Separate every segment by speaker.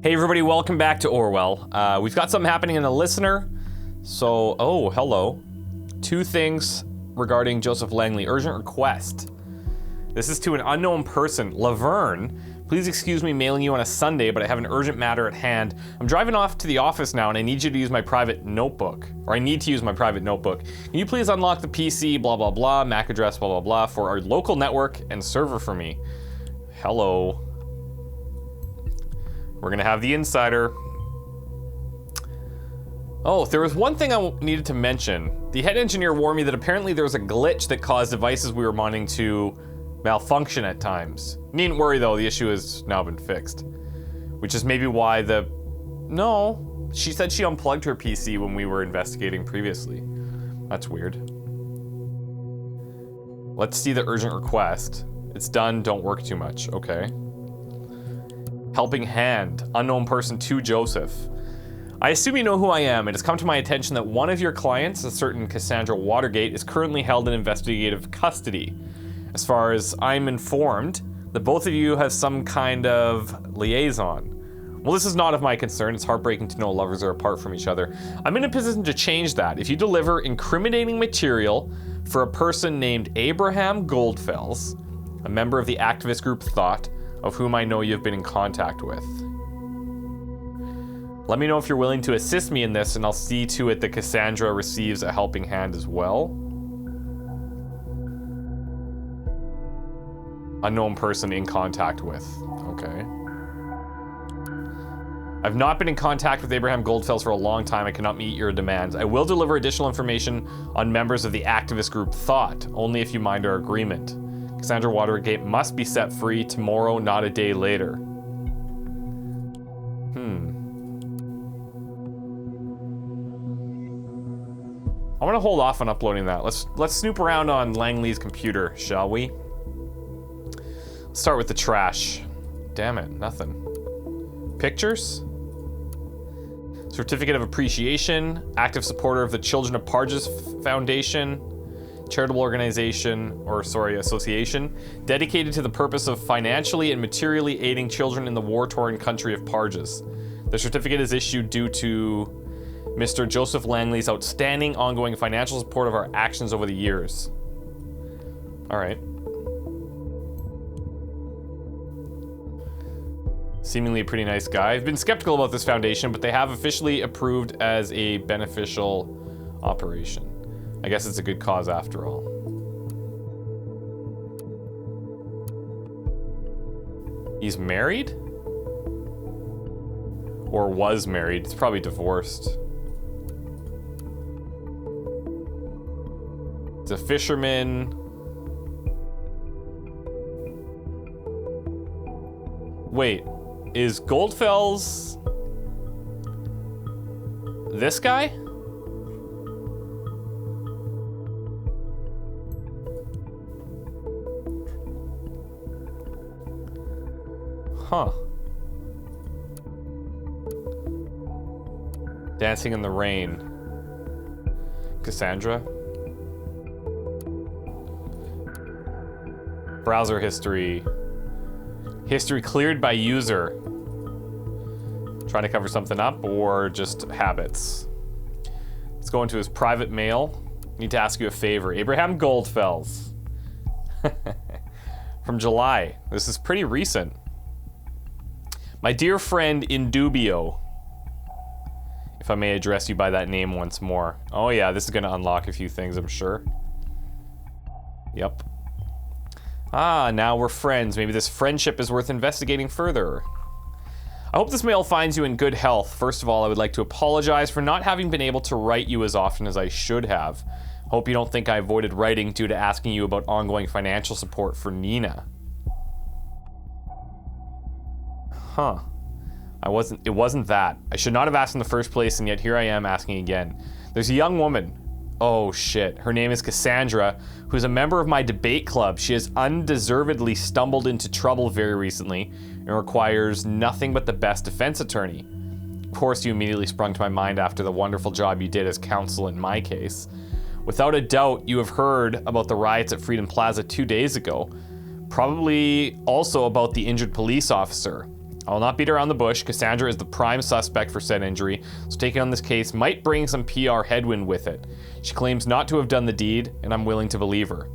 Speaker 1: Hey everybody, welcome back to Orwell. We've got something happening in the listener. So, hello. 2 things regarding Joseph Langley. Urgent request. This is to an unknown person. Laverne, please excuse me mailing you on a Sunday, but I have an urgent matter at hand. I'm driving off to the office now and I need you to use my private notebook. Or I need to use my private notebook. Can you please unlock the PC, blah, blah, blah, MAC address, blah, blah, blah, for our local network and server for me? Hello. We're gonna have the insider. Oh, there was one thing I needed to mention. The head engineer warned me that apparently there was a glitch that caused devices we were monitoring to malfunction at times. Needn't worry though, the issue has now been fixed. Which is maybe why No, she said she unplugged her PC when we were investigating previously. That's weird. Let's see the urgent request. It's done, don't work too much, okay. Helping hand, unknown person to Joseph. I assume you know who I am. It has come to my attention that one of your clients, a certain Cassandra Watergate, is currently held in investigative custody. As far as I'm informed, that both of you have some kind of liaison. Well, this is not of my concern. It's heartbreaking to know lovers are apart from each other. I'm in a position to change that. If you deliver incriminating material for a person named Abraham Goldfels, a member of the activist group Thought, of whom I know you've been in contact with. Let me know if you're willing to assist me in this, and I'll see to it that Cassandra receives a helping hand as well. Unknown person in contact with. Okay. I've not been in contact with Abraham Goldfels for a long time. I cannot meet your demands. I will deliver additional information on members of the activist group Thought, only if you mind our agreement. Cassandra Watergate must be set free tomorrow, not a day later. I want to hold off on uploading that. Let's snoop around on Langley's computer, shall we? Let's start with the trash. Damn it, nothing. Pictures? Certificate of Appreciation, active supporter of the Children of Parges Foundation, charitable association, dedicated to the purpose of financially and materially aiding children in the war-torn country of Parges. The certificate is issued due to Mr. Joseph Langley's outstanding ongoing financial support of our actions over the years. All right. Seemingly a pretty nice guy. I've been skeptical about this foundation, but they have officially approved as a beneficial operation. I guess it's a good cause after all. He's married? Or was married. He's probably divorced. He's a fisherman. Wait, is Goldfels this guy? Huh. Dancing in the Rain. Cassandra. Browser history. History cleared by user. Trying to cover something up or just habits. Let's go into his private mail. Need to ask you a favor. Abraham Goldfels. From July. This is pretty recent. My dear friend in dubio, if I may address you by that name once more. Oh yeah, this is gonna unlock a few things, I'm sure. Yep. Ah, now we're friends. Maybe this friendship is worth investigating further. I hope this mail finds you in good health. First of all, I would like to apologize for not having been able to write you as often as I should have. Hope you don't think I avoided writing due to asking you about ongoing financial support for Nina. Huh. It wasn't that. I should not have asked in the first place, and yet here I am asking again. There's a young woman. Oh shit. Her name is Cassandra, who's a member of my debate club. She has undeservedly stumbled into trouble very recently and requires nothing but the best defense attorney. Of course, you immediately sprung to my mind after the wonderful job you did as counsel in my case. Without a doubt, you have heard about the riots at Freedom Plaza 2 days ago. Probably also about the injured police officer. I will not beat around the bush. Cassandra is the prime suspect for said injury, so taking on this case might bring some PR headwind with it. She claims not to have done the deed, and I'm willing to believe her.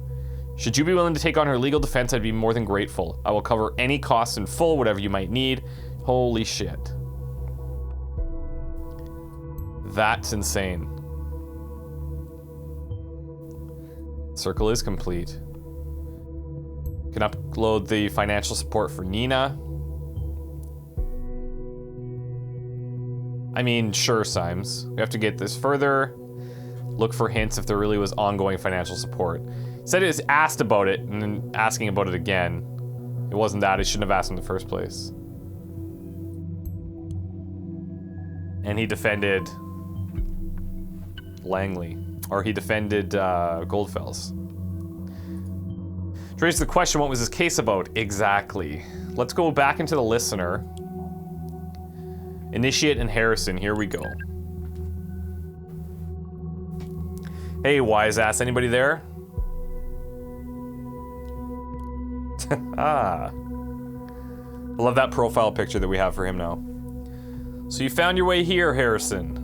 Speaker 1: Should you be willing to take on her legal defense, I'd be more than grateful. I will cover any costs in full, whatever you might need. Holy shit. That's insane. Circle is complete. Can upload the financial support for Nina. I mean, sure, Symes. We have to get this further. Look for hints if there really was ongoing financial support. He said he was asked about it, and then asking about it again. It wasn't that. He shouldn't have asked in the first place. And he defended Langley. Or he defended Goldfels. To raise the question, what was his case about? Exactly. Let's go back into the listener. Initiate and Harrison, here we go. Hey, wise ass, anybody there? Ah. I love that profile picture that we have for him now. So you found your way here, Harrison.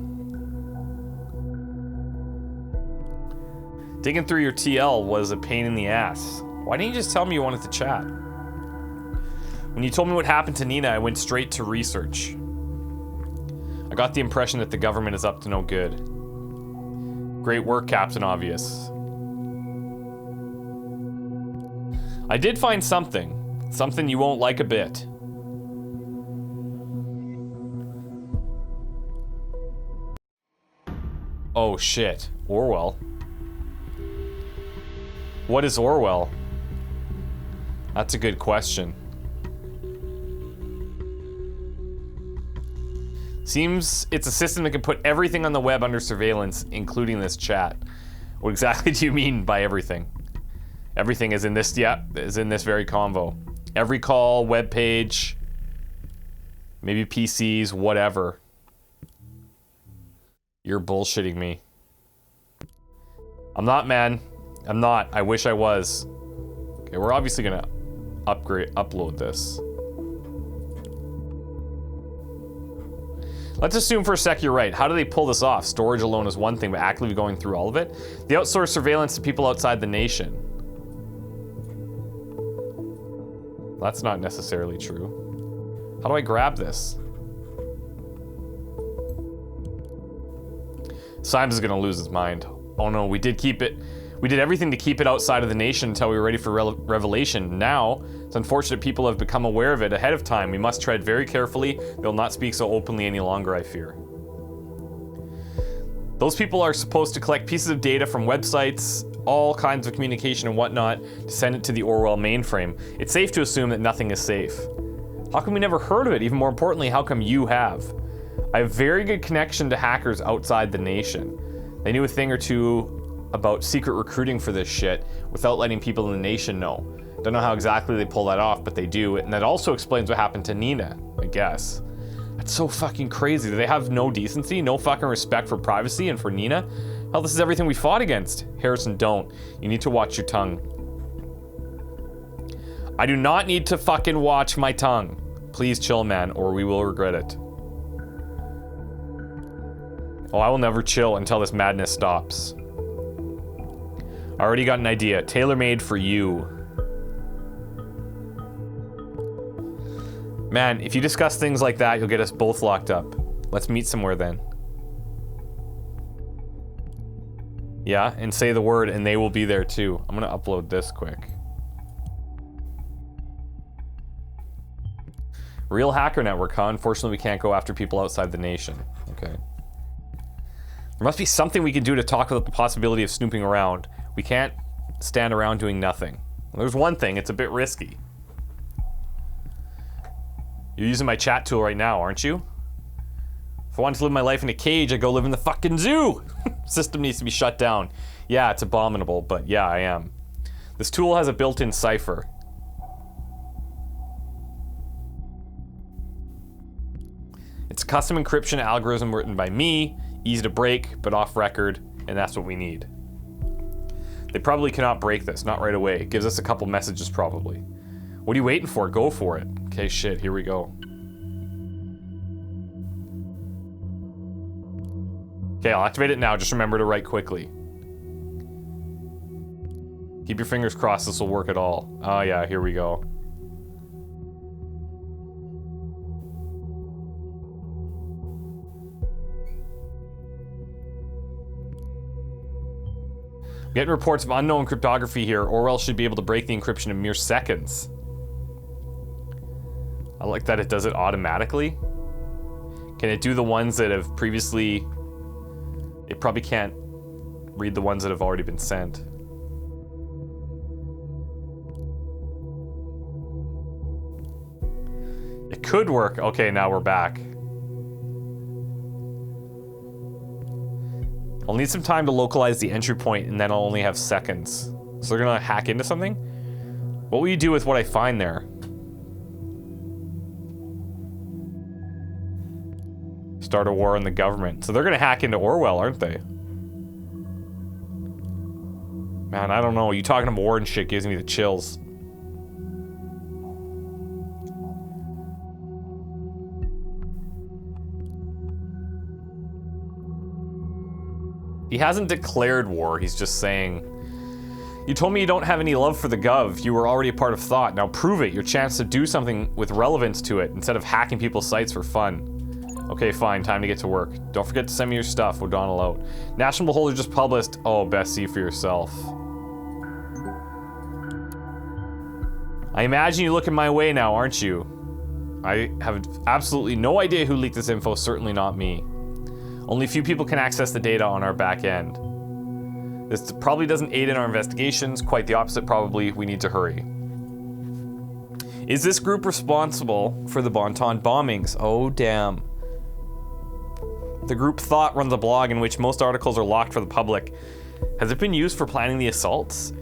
Speaker 1: Digging through your TL was a pain in the ass. Why didn't you just tell me you wanted to chat? When you told me what happened to Nina, I went straight to research. I got the impression that the government is up to no good. Great work, Captain Obvious. I did find something. Something you won't like a bit. Oh shit. Orwell. What is Orwell? That's a good question. Seems it's a system that can put everything on the web under surveillance, including this chat. What exactly do you mean by everything? Everything is in this, yeah, is in this very convo. Every call, web page, maybe PCs, whatever. You're bullshitting me. I'm not, man. I'm not. I wish I was. Okay, we're obviously gonna upload this. Let's assume for a sec you're right. How do they pull this off? Storage alone is one thing, but actively going through all of it? They outsource surveillance to people outside the nation. That's not necessarily true. How do I grab this? Symes is gonna lose his mind. Oh no, we did keep it. We did everything to keep it outside of the nation until we were ready for revelation. Now, it's unfortunate people have become aware of it ahead of time. We must tread very carefully. They'll not speak so openly any longer, I fear. Those people are supposed to collect pieces of data from websites, all kinds of communication and whatnot, to send it to the Orwell mainframe. It's safe to assume that nothing is safe. How come we never heard of it? Even more importantly, how come you have? I have very good connection to hackers outside the nation. They knew a thing or two about secret recruiting for this shit without letting people in the nation know. Don't know how exactly they pull that off, but they do. And that also explains what happened to Nina, I guess. That's so fucking crazy. Do they have no decency, no fucking respect for privacy and for Nina? Hell, this is everything we fought against. Harrison, don't. You need to watch your tongue. I do not need to fucking watch my tongue. Please chill, man, or we will regret it. Oh, I will never chill until this madness stops. I already got an idea. Tailor-made for you. Man, if you discuss things like that, you'll get us both locked up. Let's meet somewhere then. Yeah, and say the word and they will be there too. I'm gonna upload this quick. Real hacker network, huh? Unfortunately, we can't go after people outside the nation. Okay. There must be something we can do to talk about the possibility of snooping around. We can't stand around doing nothing. Well, there's one thing, it's a bit risky. You're using my chat tool right now, aren't you? If I wanted to live my life in a cage, I'd go live in the fucking zoo! System needs to be shut down. Yeah, it's abominable, but yeah, I am. This tool has a built-in cipher. It's a custom encryption algorithm written by me, easy to break, but off record, and that's what we need. They probably cannot break this, not right away. It gives us a couple messages probably. What are you waiting for? Go for it. Okay, shit, here we go. Okay, I'll activate it now. Just remember to write quickly. Keep your fingers crossed this will work at all. Oh yeah, here we go. Getting reports of unknown cryptography here. Orwell should be able to break the encryption in mere seconds. I like that it does it automatically. Can it do the ones that have previously... It probably can't read the ones that have already been sent. It could work. Okay, now we're back. I'll need some time to localize the entry point, and then I'll only have seconds. So they're gonna hack into something? What will you do with what I find there? Start a war on the government. So they're gonna hack into Orwell, aren't they? Man, I don't know. You talking about war and shit gives me the chills. He hasn't declared war, he's just saying, you told me you don't have any love for the Gov. You were already a part of thought. Now prove it. Your chance to do something with relevance to it instead of hacking people's sites for fun. Okay, fine. Time to get to work. Don't forget to send me your stuff. O'Donnell out. National Beholder just published. Oh, best see for yourself. I imagine you're looking my way now, aren't you? I have absolutely no idea who leaked this info. Certainly not me. Only a few people can access the data on our back end. This probably doesn't aid in our investigations. Quite the opposite, probably. We need to hurry. Is this group responsible for the Bonton bombings? Oh, damn. The group Thought runs a blog in which most articles are locked for the public. Has it been used for planning the assaults?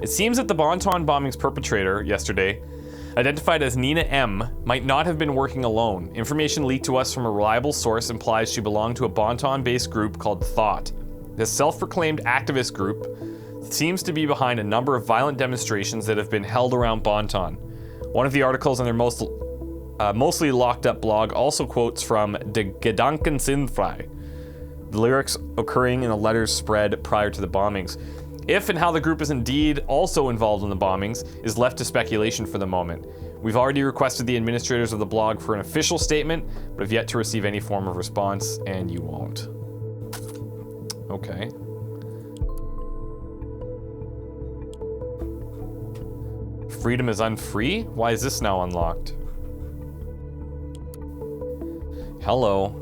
Speaker 1: It seems that the Bonton bombings perpetrator yesterday, identified as Nina M, might not have been working alone. Information leaked to us from a reliable source implies she belonged to a Bonton-based group called Thought. This self-proclaimed activist group seems to be behind a number of violent demonstrations that have been held around Bonton. One of the articles on their mostly locked-up blog also quotes from De Gedanken sind frei, the lyrics occurring in the letters spread prior to the bombings. If and how the group is indeed also involved in the bombings is left to speculation for the moment. We've already requested the administrators of the blog for an official statement, but have yet to receive any form of response, and you won't. Okay. Freedom is unfree? Why is this now unlocked? Hello.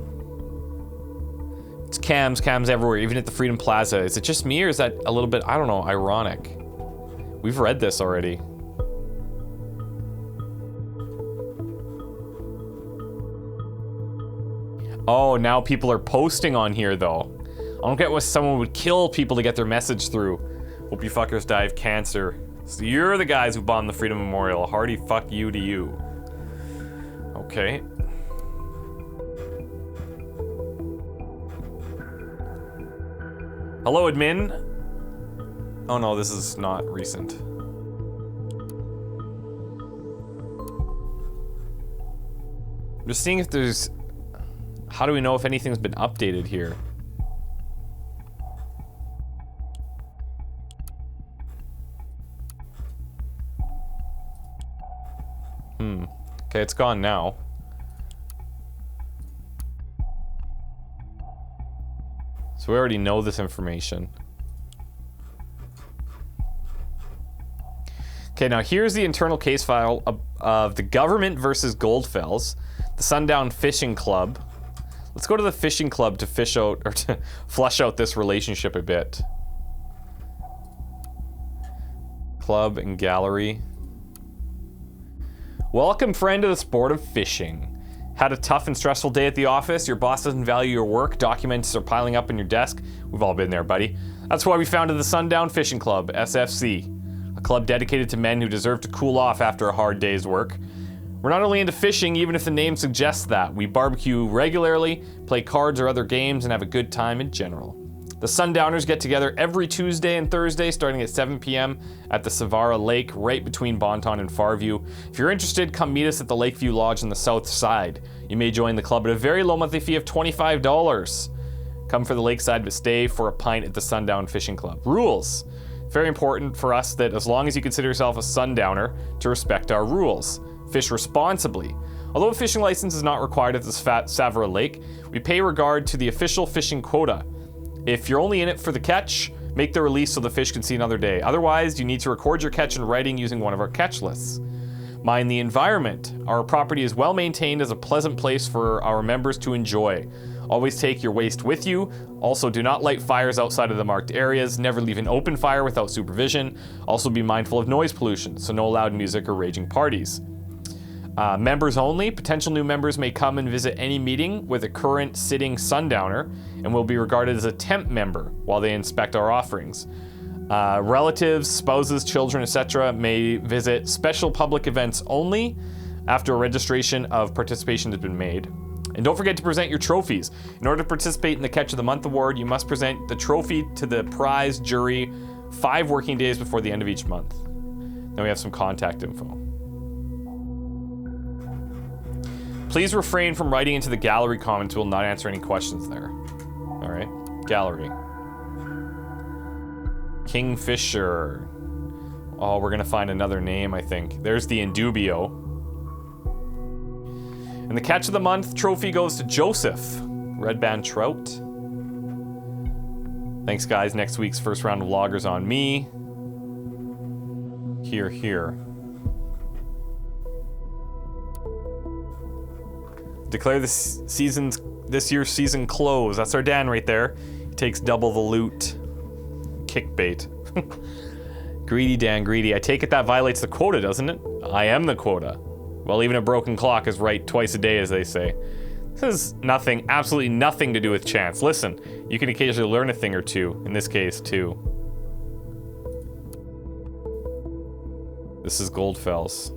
Speaker 1: It's cams everywhere, even at the Freedom Plaza. Is it just me, or is that a little bit, I don't know, ironic? We've read this already. Oh, now people are posting on here, though. I don't get why someone would kill people to get their message through. Hope you fuckers die of cancer. So you're the guys who bombed the Freedom Memorial. A hearty fuck you to you. Okay. Hello, admin. Oh no, this is not recent. I'm just seeing if there's... How do we know if anything's been updated here? Okay, it's gone now. So we already know this information. Okay, now here's the internal case file of the government versus Goldfels, the Sundown Fishing Club. Let's go to the fishing club to fish out, or to flush out this relationship a bit. Club and gallery. Welcome, friend, to the sport of fishing. Had a tough and stressful day at the office? Your boss doesn't value your work? Documents are piling up on your desk? We've all been there, buddy. That's why we founded the Sundown Fishing Club, SFC. A club dedicated to men who deserve to cool off after a hard day's work. We're not only into fishing, even if the name suggests that. We barbecue regularly, play cards or other games, and have a good time in general. The Sundowners get together every Tuesday and Thursday starting at 7 p.m. at the Savara Lake, right between Bonton and Farview. If you're interested, come meet us at the Lakeview Lodge on the south side. You may join the club at a very low monthly fee of $25. Come for the lakeside, but stay for a pint at the Sundown Fishing Club. Rules. Very important for us that as long as you consider yourself a sundowner, to respect our rules. Fish responsibly. Although a fishing license is not required at this fat Savara Lake, we pay regard to the official fishing quota. If you're only in it for the catch, make the release so the fish can see another day. Otherwise, you need to record your catch in writing using one of our catch lists. Mind the environment. Our property is well maintained as a pleasant place for our members to enjoy. Always take your waste with you. Also, do not light fires outside of the marked areas. Never leave an open fire without supervision. Also, be mindful of noise pollution, so no loud music or raging parties. Members only. Potential new members may come and visit any meeting with a current sitting sundowner and will be regarded as a temp member while they inspect our offerings. Relatives, spouses, children, etc. may visit special public events only after a registration of participation has been made. And don't forget to present your trophies. In order to participate in the Catch of the Month award, you must present the trophy to the prize jury 5 working days before the end of each month. Then we have some contact info. Please refrain from writing into the gallery comments. We'll not answer any questions there. All right, gallery. Kingfisher. Oh, we're gonna find another name, I think. There's the Indubio. And the Catch of the Month trophy goes to Joseph. Red band trout. Thanks, guys. Next week's first round of loggers on me. Here. Declare this year's season closed. That's our Dan right there. He takes double the loot. Kickbait. Greedy Dan, greedy. I take it that violates the quota, doesn't it? I am the quota. Well, even a broken clock is right twice a day, as they say. This has nothing, absolutely nothing to do with chance. Listen, you can occasionally learn a thing or two. In this case, 2. This is Goldfels.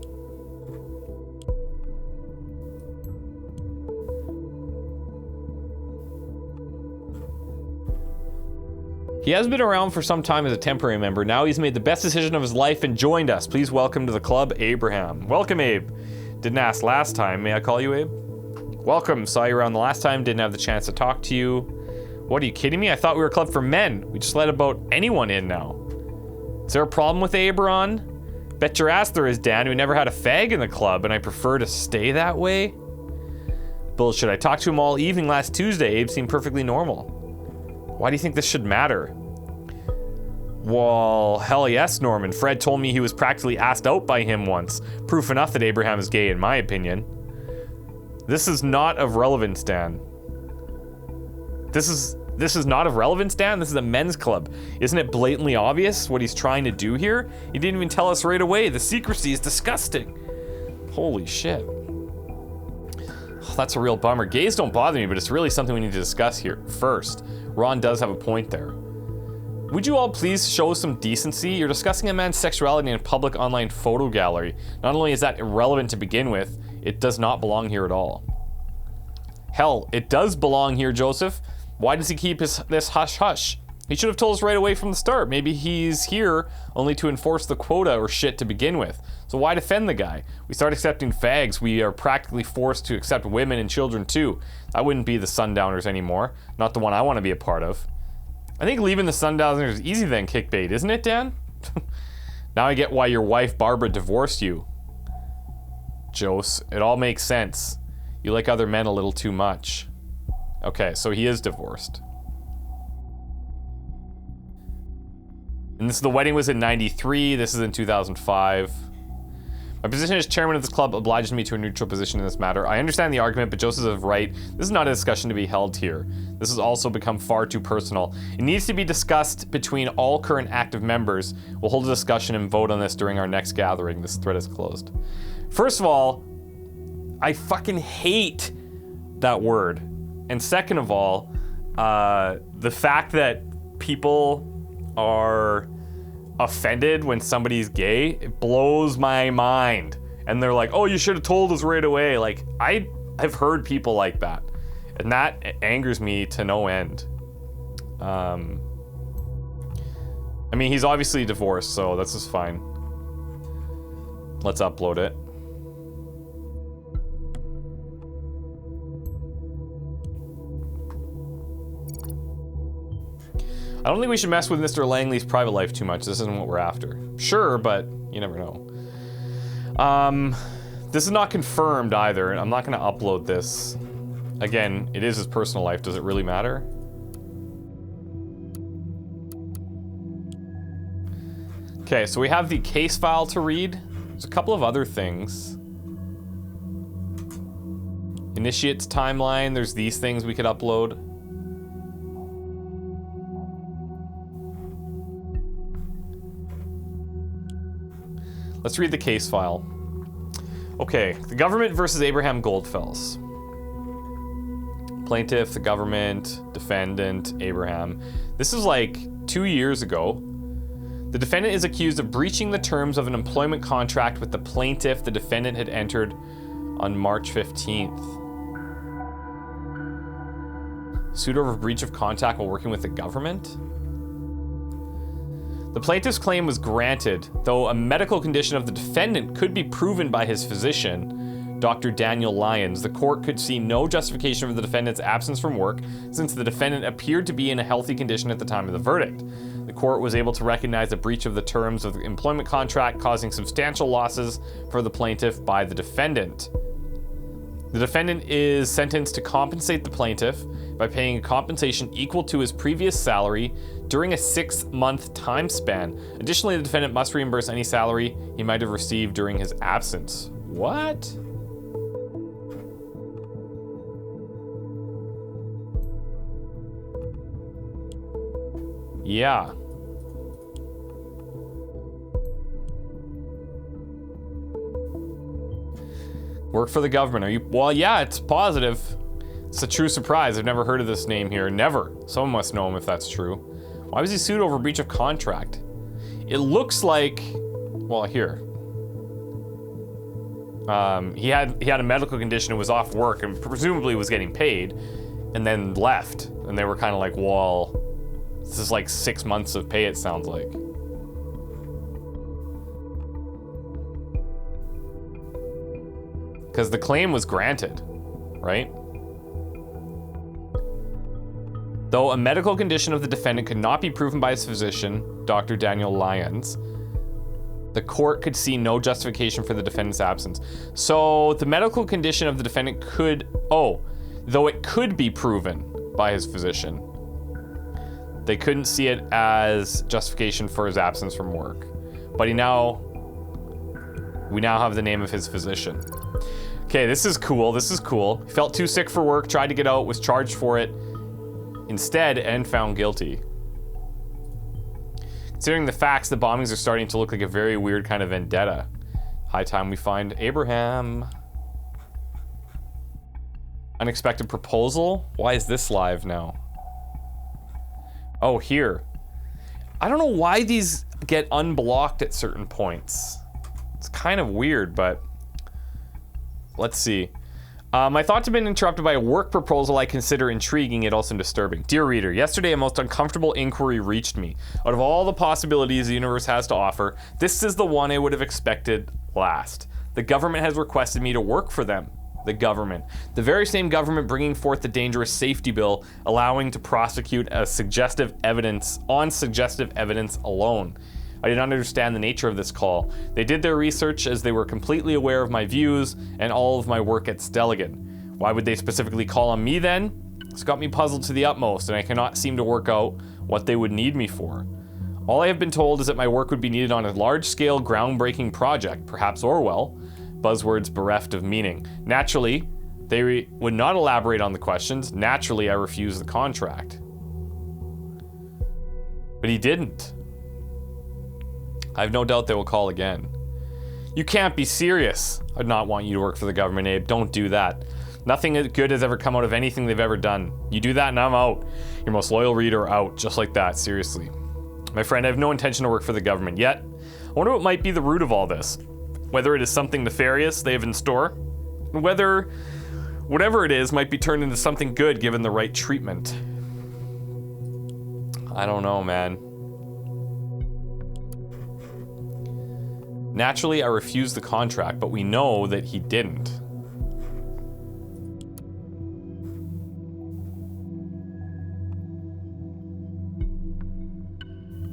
Speaker 1: He has been around for some time as a temporary member. Now he's made the best decision of his life and joined us. Please welcome to the club, Abraham. Welcome, Abe. Didn't ask last time. May I call you Abe? Welcome. Saw you around the last time. Didn't have the chance to talk to you. What, are you kidding me? I thought we were a club for men. We just let about anyone in now. Is there a problem with Aberon? Bet your ass there is, Dan. We never had a fag in the club, and I prefer to stay that way. Bullshit. I talked to him all evening last Tuesday. Abe seemed perfectly normal. Why do you think this should matter? Well, hell yes, Norman. Fred told me he was practically asked out by him once. Proof enough that Abraham is gay, in my opinion. This is not of relevance, Dan. This is not of relevance, Dan? This is a men's club. Isn't it blatantly obvious what he's trying to do here? He didn't even tell us right away. The secrecy is disgusting. Holy shit. Oh, that's a real bummer. Gays don't bother me, but it's really something we need to discuss here first. Ron does have a point there. Would you all please show some decency? You're discussing a man's sexuality in a public online photo gallery. Not only is that irrelevant to begin with, it does not belong here at all. Hell, it does belong here, Joseph. Why does he keep this hush-hush? He should have told us right away from the start. Maybe he's here only to enforce the quota or shit to begin with. So why defend the guy? We start accepting fags, we are practically forced to accept women and children too. I wouldn't be the Sundowners anymore. Not the one I want to be a part of. I think leaving the Sundowners is easy then, Kickbait, isn't it, Dan? Now I get why your wife Barbara divorced you. Jose, it all makes sense. You like other men a little too much. Okay, so he is divorced. And the wedding was in 93, this is in 2005. My position as chairman of this club obliges me to a neutral position in this matter. I understand the argument, but Joseph is right. This is not a discussion to be held here. This has also become far too personal. It needs to be discussed between all current active members. We'll hold a discussion and vote on this during our next gathering. This thread is closed. First of all, I fucking hate that word. And second of all, the fact that people are offended when somebody's gay, it blows my mind. And they're like, oh, you should have told us right away. Like, I've heard people like that. And that angers me to no end. I mean, he's obviously divorced, so that's just fine. Let's upload it. I don't think we should mess with Mr. Langley's private life too much. This isn't what we're after. Sure, but you never know. This is not confirmed either, and I'm not going to upload this. Again, it is his personal life. Does it really matter? Okay, so we have the case file to read. There's a couple of other things. Initiates timeline. There's these things we could upload. Let's read the case file. Okay, the government versus Abraham Goldfels. Plaintiff, the government, defendant, Abraham. This is like 2 years ago. The defendant is accused of breaching the terms of an employment contract with the plaintiff the defendant had entered on March 15th. Sued over breach of contract while working with the government? The plaintiff's claim was granted, though a medical condition of the defendant could be proven by his physician, Dr. Daniel Lyons. The court could see no justification for the defendant's absence from work, since the defendant appeared to be in a healthy condition at the time of the verdict. The court was able to recognize a breach of the terms of the employment contract, causing substantial losses for the plaintiff by the defendant. The defendant is sentenced to compensate the plaintiff by paying a compensation equal to his previous salary during a 6-month time span. Additionally, the defendant must reimburse any salary he might have received during his absence. What? Yeah. Work for the government. Are you? Well, yeah, it's positive. It's a true surprise. I've never heard of this name here. Never. Someone must know him if that's true. Why was he sued over breach of contract? It looks like, well, here. He had a medical condition and was off work and presumably was getting paid, and then left. And they were kind of like, well, this is like 6 months of pay, it sounds like. Because the claim was granted, right? Though a medical condition of the defendant could not be proven by his physician, Dr. Daniel Lyons, the court could see no justification for the defendant's absence. So the medical condition of the defendant could, though it could be proven by his physician, they couldn't see it as justification for his absence from work. But we now have the name of his physician. Okay, this is cool. This is cool. He felt too sick for work, tried to get out, was charged for it instead, and found guilty. Considering the facts, the bombings are starting to look like a very weird kind of vendetta. High time we find Abraham. Unexpected proposal? Why is this live now? Oh, here. I don't know why these get unblocked at certain points. It's kind of weird, but let's see. My thoughts have been interrupted by a work proposal I consider intriguing yet also disturbing. Dear reader, yesterday a most uncomfortable inquiry reached me. Out of all the possibilities the universe has to offer, this is the one I would have expected last. The government has requested me to work for them. The government. The very same government bringing forth the dangerous safety bill, allowing to prosecute suggestive evidence alone. I did not understand the nature of this call. They did their research as they were completely aware of my views and all of my work at Stelligan. Why would they specifically call on me then? It's got me puzzled to the utmost, and I cannot seem to work out what they would need me for. All I have been told is that my work would be needed on a large-scale, groundbreaking project, perhaps Orwell, buzzwords bereft of meaning. Naturally, they would not elaborate on the questions. Naturally, I refused the contract. But he didn't. I have no doubt they will call again. You can't be serious. I'd not want you to work for the government, Abe. Don't do that. Nothing good has ever come out of anything they've ever done. You do that and I'm out. Your most loyal reader out, just like that, seriously. My friend, I have no intention to work for the government yet. I wonder what might be the root of all this. Whether it is something nefarious they have in store, and whether whatever it is might be turned into something good given the right treatment. I don't know, man. Naturally, I refused the contract, but we know that he didn't.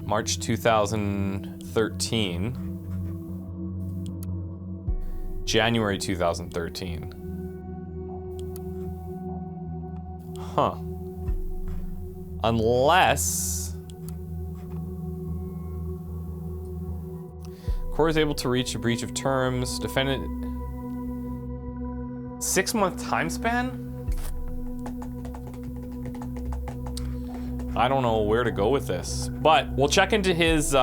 Speaker 1: March 2013. January 2013. Huh. Unless court is able to reach a breach of terms, defendant 6-month time span? I don't know where to go with this, but we'll check into his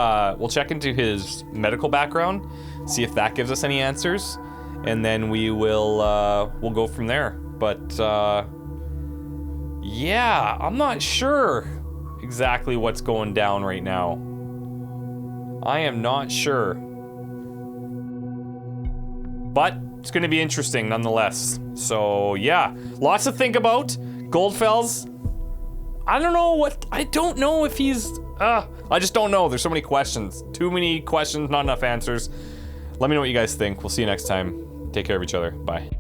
Speaker 1: medical background, see if that gives us any answers, and then we'll go from there. But yeah, I'm not sure exactly what's going down right now. I am not sure. But it's going to be interesting nonetheless. So yeah, lots to think about. Goldfels, I don't know if he's, I just don't know. There's so many questions. Too many questions, not enough answers. Let me know what you guys think. We'll see you next time. Take care of each other. Bye.